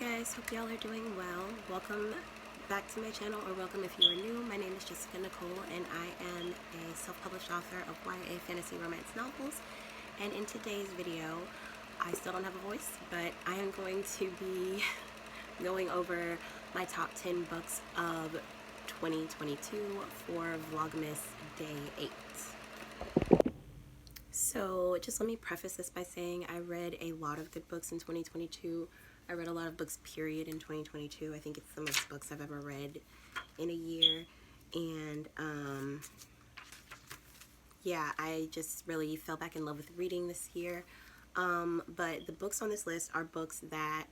guys, hope y'all are doing well. Welcome back to my channel, or welcome if you are new. My name is Jessica Nicole and I am a self-published author of YA fantasy romance novels. And in today's video, I still don't have a voice, but I am going to be going over my top 10 books of 2022 for Vlogmas Day 8. So just let me preface this by saying I read a lot of good books in 2022. I read a lot of books, period, in 2022. I think it's the most books I've ever read in a year. And, yeah, I just really fell back in love with reading this year. But the books on this list are books that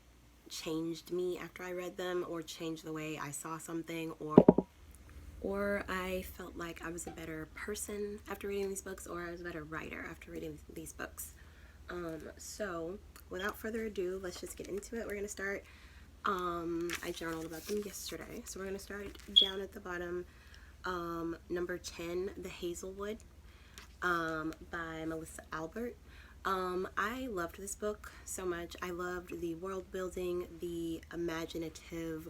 changed me after I read them, or changed the way I saw something, or I felt like I was a better person after reading these books, or I was a better writer after reading these books. So without further ado, let's just get into it. We're going to start, I journaled about them yesterday, so we're going to start down at the bottom. Number 10, The Hazelwood, by Melissa Albert. I loved this book so much. I loved the world building, the imaginative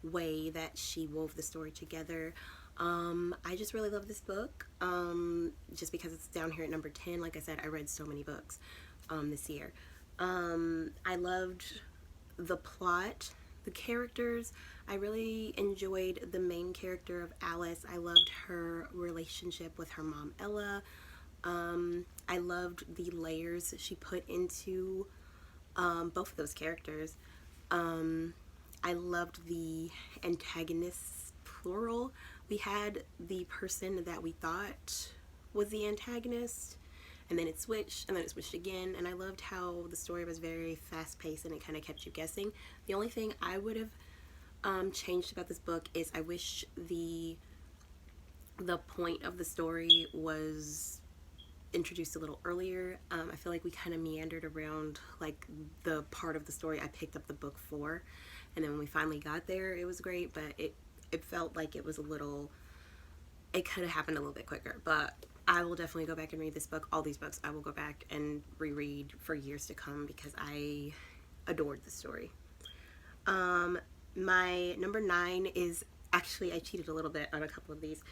way that she wove the story together. I just really love this book, just because it's down here at number 10. Like I said, I read so many books this year. I loved the plot, the characters. I really enjoyed the main character of Alice. I loved her relationship with her mom, Ella. I loved the layers she put into both of those characters. I loved the antagonists, plural. We had the person that we thought was the antagonist, and then it switched, and then it switched again, and I loved how the story was very fast-paced and it kind of kept you guessing. The only thing I would have changed about this book is I wish the point of the story was introduced a little earlier. I feel like we kind of meandered around like the part of the story I picked up the book for, and then when we finally got there, it was great, but it felt like it was a little, it could have happened a little bit quicker. But I will definitely go back and read this book. All these books I will go back and reread for years to come because I adored the story. My number 9 is, actually I cheated a little bit on a couple of these.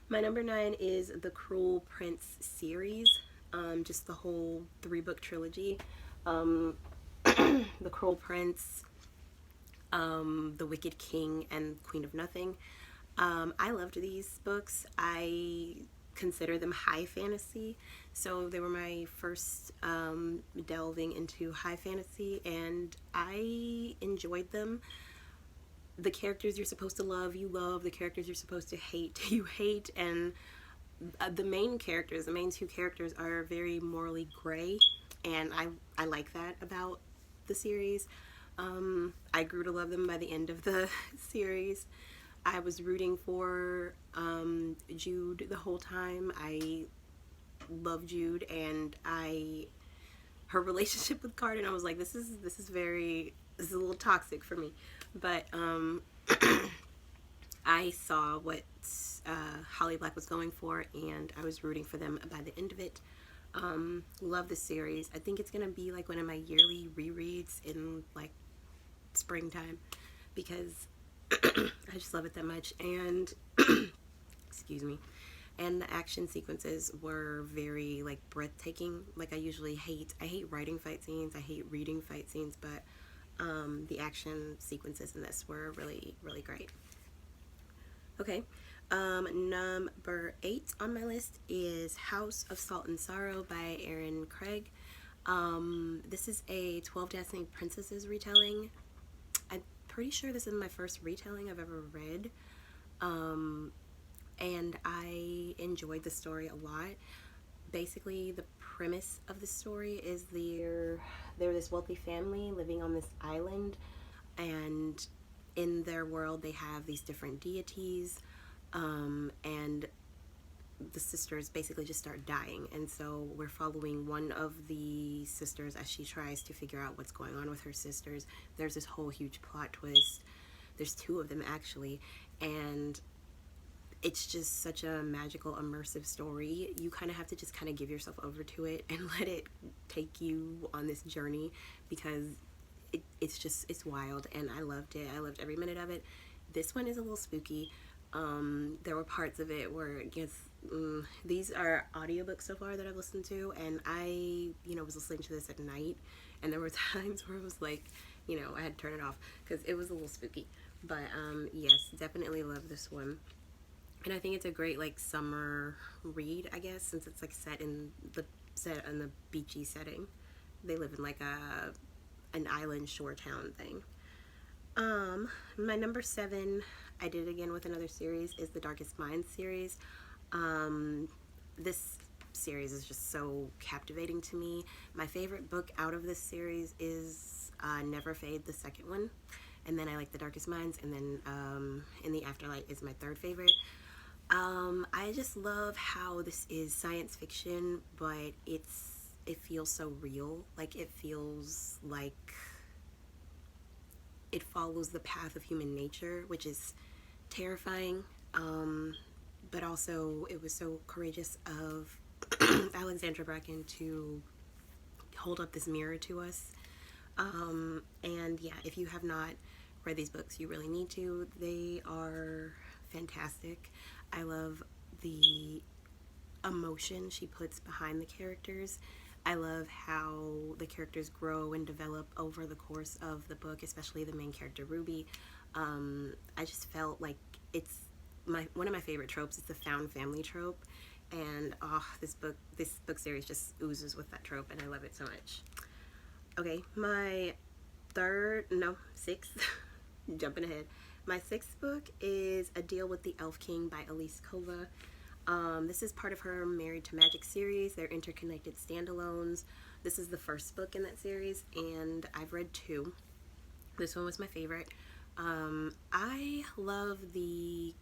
My number 9 is the Cruel Prince series, just the whole 3-book trilogy. The Cruel Prince, The Wicked King, and Queen of Nothing. I loved these books. I consider them high fantasy, so they were my first delving into high fantasy, and I enjoyed them. The characters you're supposed to love, you love. The characters you're supposed to hate, you hate. And the main characters, the main 2 characters, are very morally gray, and I like that about the series. I grew to love them by the end of the series. I was rooting for Jude the whole time. I love Jude, and her relationship with Carden, I was like, this is a little toxic for me. But I saw what Holly Black was going for, and I was rooting for them by the end of it. Love this series. I think it's gonna be like one of my yearly rereads in like springtime, because I just love it that much. And excuse me. And the action sequences were very like breathtaking. Like I hate writing fight scenes, I hate reading fight scenes, but the action sequences in this were really, really great. Okay, number 8 on my list is House of Salt and Sorrow by Erin Craig. This is a 12 Dancing Princesses retelling. I'm pretty sure this is my first retelling I've ever read, and I enjoyed the story a lot. Basically, the premise of the story is they're this wealthy family living on this island, and in their world they have these different deities, and the sisters basically just start dying, and so we're following one of the sisters as she tries to figure out what's going on with her sisters. There's this whole huge plot twist. There's 2 of them actually, and it's just such a magical, immersive story. You kind of have to just kind of give yourself over to it and let it take you on this journey, because it's wild, and I loved it. I loved every minute of it. This one is a little spooky. There were parts of it where, yes, these are audiobooks so far that I've listened to, and I, was listening to this at night, and there were times where it was like, I had to turn it off because it was a little spooky. But yes, definitely love this one. And I think it's a great like summer read, I guess, since it's like set in the beachy setting. They live in like an island shore town thing. My number 7, I did it again with another series, is the Darkest Minds series. This series is just so captivating to me. My favorite book out of this series is Never Fade, the second one. And then I like The Darkest Minds, and then In the Afterlight is my third favorite. I just love how this is science fiction, but it feels so real. Like, it feels like it follows the path of human nature, which is terrifying. But also it was so courageous of Alexandra Bracken to hold up this mirror to us. And yeah, if you have not read these books, you really need to. They are fantastic. I love the emotion she puts behind the characters. I love how the characters grow and develop over the course of the book, especially the main character, Ruby. I just felt like it's one of my favorite tropes is the found family trope, and this book series just oozes with that trope, and I love it so much. Okay, my sixth, jumping ahead. My 6th book is A Deal with the Elf King by Elise Kova. This is part of her Married to Magic series. They're interconnected standalones. This is the first book in that series, and I've read 2. This one was my favorite. I love the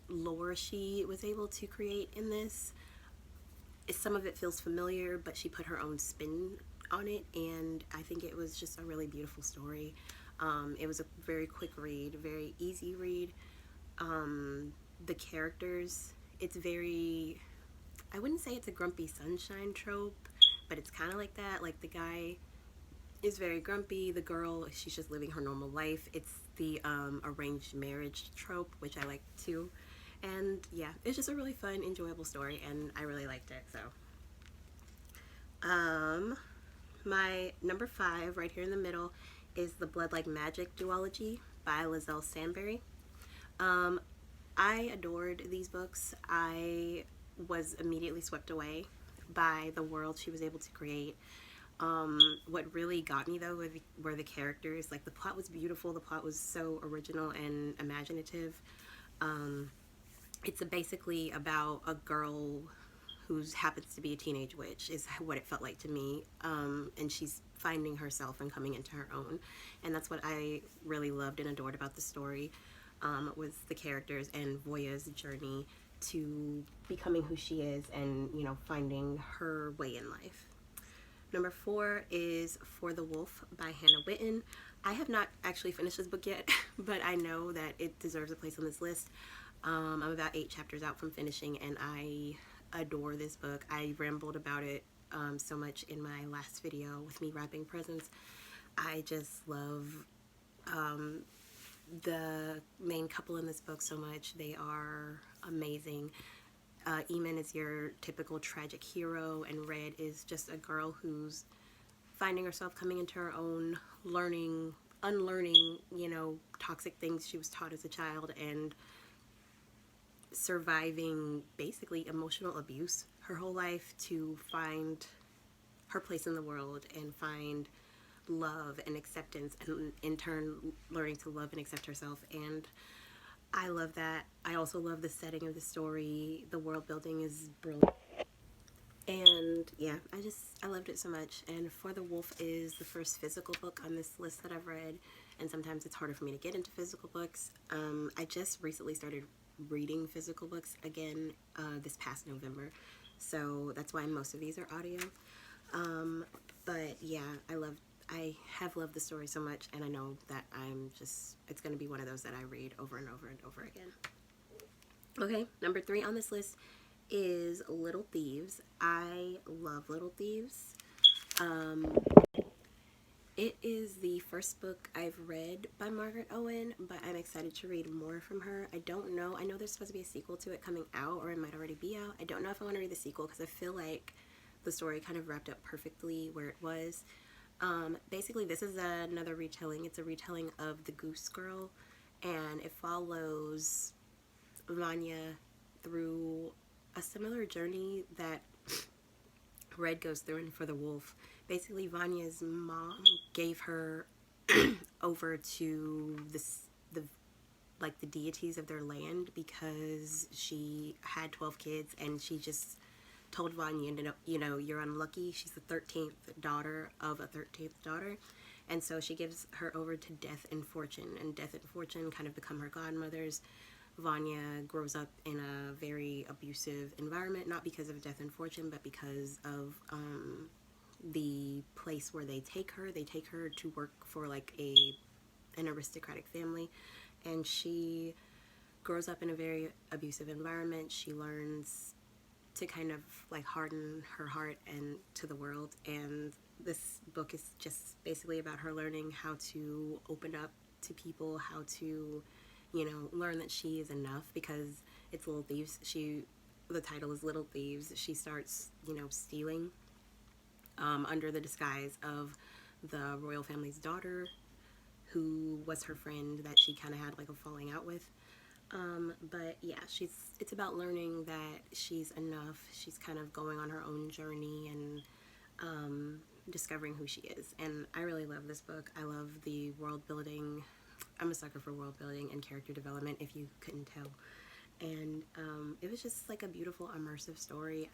lore she was able to create in this. Some of it feels familiar, but she put her own spin on it, and I think it was just a really beautiful story. It was a very quick read, very easy read. The characters, it's very, I wouldn't say it's a grumpy sunshine trope, but it's kind of like that. Like, the guy is very grumpy, the girl, she's just living her normal life. It's the arranged marriage trope, which I like too. And yeah, it's just a really fun, enjoyable story, and I really liked it. So my number 5 right here in the middle is The Blood Like Magic duology by Lizelle Stanbury. I adored these books. I was immediately swept away by the world she was able to create. What really got me though were the characters. Like, the plot was beautiful. The plot was so original and imaginative. It's basically about a girl who happens to be a teenage witch, is what it felt like to me. And she's finding herself and coming into her own. And that's what I really loved and adored about the story, was the characters and Voya's journey to becoming who she is and, finding her way in life. Number 4 is For the Wolf by Hannah Witten. I have not actually finished this book yet, but I know that it deserves a place on this list. I'm about 8 chapters out from finishing, and I adore this book. I rambled about it so much in my last video with me wrapping presents. I just love the main couple in this book so much. They are amazing. Eamon is your typical tragic hero, and Red is just a girl who's finding herself, coming into her own, unlearning, toxic things she was taught as a child, and surviving basically emotional abuse her whole life to find her place in the world and find love and acceptance, and in turn learning to love and accept herself. And I love that. I also love the setting of the story. The world building is brilliant. And yeah, I loved it so much. And For the Wolf is the first physical book on this list that I've read, and sometimes it's harder for me to get into physical books. I just recently started reading physical books again this past November, so that's why most of these are audio. But yeah, I have loved the story so much, and I know that it's going to be one of those that I read over and over and over again. Okay, number 3 on this list is Little Thieves. I love Little Thieves. It is the first book I've read by Margaret Owen, but I'm excited to read more from her. I don't know. I know there's supposed to be a sequel to it coming out, or it might already be out. I don't know if I want to read the sequel because I feel like the story kind of wrapped up perfectly where it was. Basically, this is another retelling. It's a retelling of The Goose Girl, and it follows Vanya through a similar journey that Red goes through in For the Wolf. Basically, Vanya's mom gave her over to the like the deities of their land because she had 12 kids, and she just told Vanya, you're unlucky. She's the 13th daughter of a 13th daughter. And so she gives her over to Death and Fortune, and Death and Fortune kind of become her godmothers. Vanya grows up in a very abusive environment, not because of Death and Fortune, but because of the place where they take her. They take her to work for like an aristocratic family, and she grows up in a very abusive environment. She learns to kind of like harden her heart and to the world, and this book is just basically about her learning how to open up to people, how to learn that she is enough, because it's Little Thieves. The title is Little Thieves. She starts stealing under the disguise of the royal family's daughter, who was her friend that she kind of had like a falling out with. But yeah, it's about learning that she's enough. She's kind of going on her own journey and discovering who she is. And I really love this book. I love the world building. I'm a sucker for world building and character development, if you couldn't tell. And it was just like a beautiful, immersive story.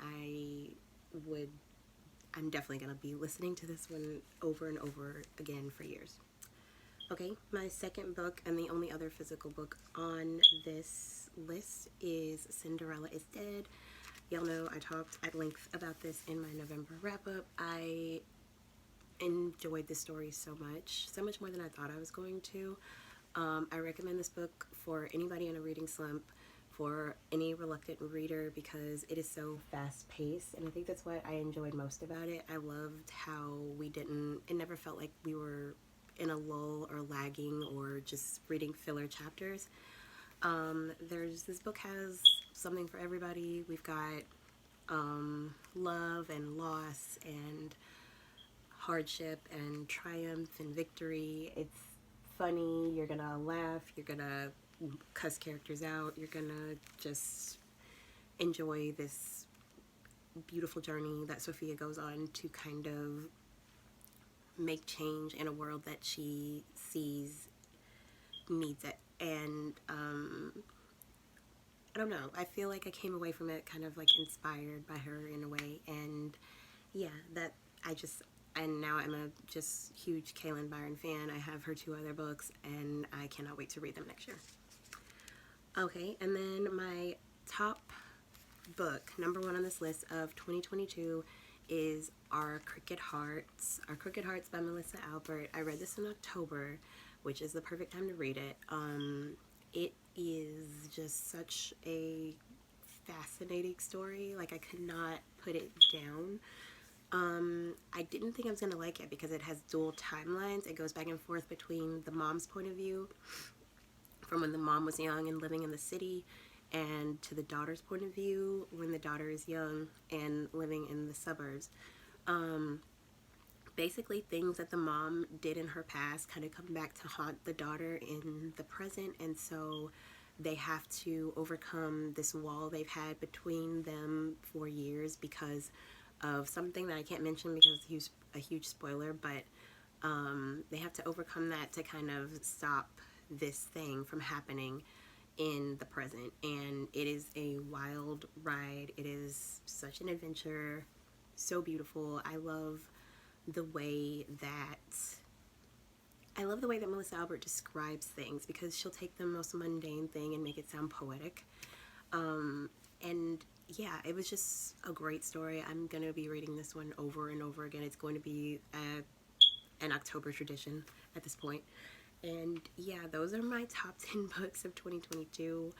I'm definitely going to be listening to this one over and over again for years. Okay, my second book and the only other physical book on this list is Cinderella is Dead. Y'all know I talked at length about this in my November wrap-up. I enjoyed this story so much more than I thought I was going to. I recommend this book for anybody in a reading slump, for any reluctant reader, because it is so fast-paced, and I think that's what I enjoyed most about it. I loved how it never felt like we were in a lull or lagging or just reading filler chapters. This book has something for everybody. We've got love and loss and hardship and triumph and victory. It's funny. You're gonna laugh. You're gonna cuss characters out. You're gonna just enjoy this beautiful journey that Sophia goes on to kind of make change in a world that she sees needs it. And I don't know, I feel like I came away from it kind of like inspired by her in a way. And yeah, and now I'm a just huge Kaylin Byron fan. I have her 2 other books, and I cannot wait to read them next year. Okay, and then my top book, number 1 on this list of 2022, is Our Crooked Hearts. Our Crooked Hearts by Melissa Albert. I read this in October, which is the perfect time to read it. It is just such a fascinating story. Like, I could not put it down. I didn't think I was going to like it because it has dual timelines. It goes back and forth between the mom's point of view from when the mom was young and living in the city, and to the daughter's point of view when the daughter is young and living in the suburbs. Basically, things that the mom did in her past kind of come back to haunt the daughter in the present, and so they have to overcome this wall they've had between them for years because of something that I can't mention because it's a huge spoiler, but they have to overcome that to kind of stop this thing from happening in the present. And it is a wild ride. It is such an adventure, so beautiful. I love the way that Melissa Albert describes things, because she'll take the most mundane thing and make it sound poetic. And yeah, it was just a great story. I'm going to be reading this one over and over again. It's going to be an October tradition at this point. And yeah, those are my top 10 books of 2022.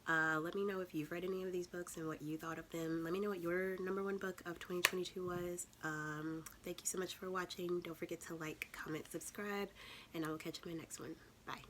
Let me know if you've read any of these books and what you thought of them. Let me know what your number one book of 2022 was. Thank you so much for watching. Don't forget to like, comment, subscribe, and I will catch you in my next one. Bye.